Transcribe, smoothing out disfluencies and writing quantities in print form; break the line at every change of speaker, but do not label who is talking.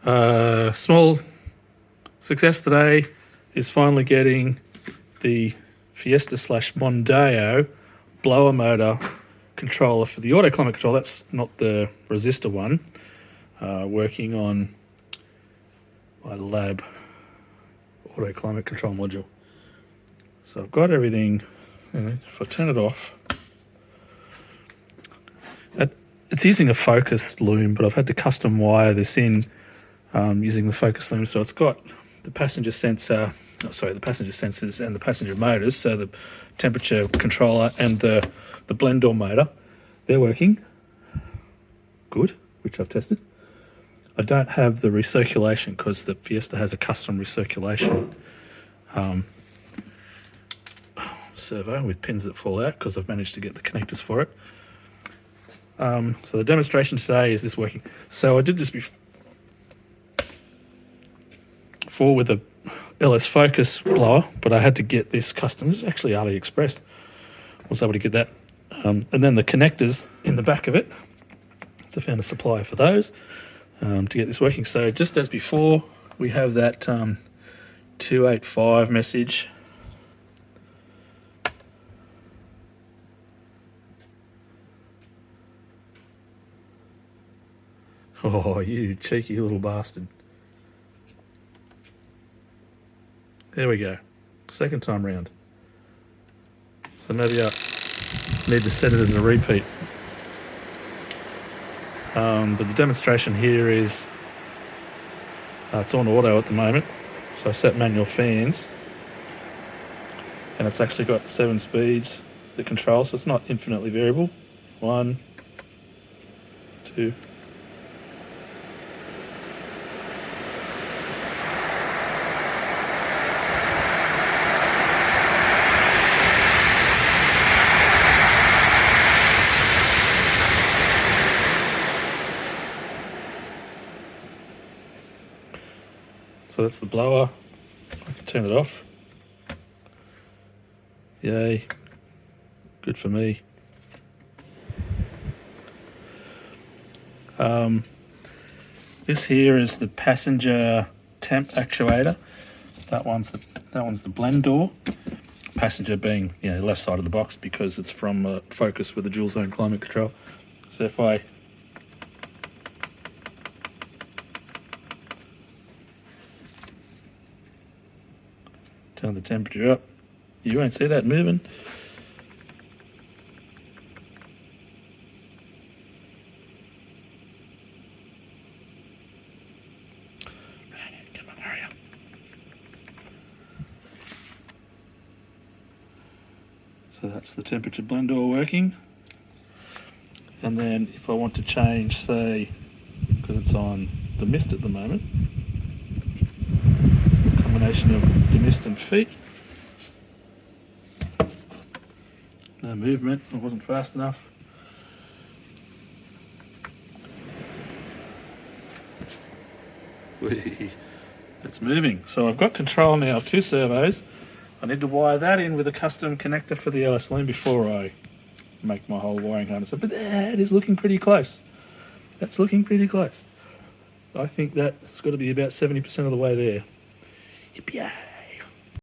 Small success today is finally getting the Fiesta / Mondeo blower motor controller for the auto climate control. That's not the resistor one. Working on my lab auto climate control module. So I've got everything. If I turn it off, it's using a focus loom, but I've had to custom wire this in using the focus loom. So it's got the passenger sensor, the passenger sensors and the passenger motors. So the temperature controller and the blend door motor, they're working good, which I've tested. I don't have the recirculation because the Fiesta has a custom recirculation servo with pins that fall out because I've managed to get the connectors for it. So the demonstration today is this working. So I did this before with a LS Focus blower, but I had to get this custom. This is actually AliExpress. I was able to get that. And then the connectors in the back of it. So I found a supplier for those to get this working. So just as before, we have that 285 message. Oh, you cheeky little bastard. There we go. Second time round. So maybe I need to set it as a repeat. But the demonstration here is it's on auto at the moment. So I set manual fans. And it's actually got 7 speeds that control, so it's not infinitely variable. 1, 2. So that's the blower. I can turn it off. Yay. Good for me. This here is the passenger temp actuator. That one's the blend door. Passenger being left side of the box because it's from a Focus with a dual zone climate control. So if I turn the temperature up, you won't see that moving. Come on, hurry up. So that's the temperature blend door working. And then if I want to change, say, because it's on the mist at the moment, combination of demist and feet. No movement, it wasn't fast enough. It's moving. So I've got control now of 2 servos. I need to wire that in with a custom connector for the LS Loom before I make my whole wiring harness. But that is looking pretty close. That's looking pretty close. I think that's got to be about 70% of the way there. Yippee!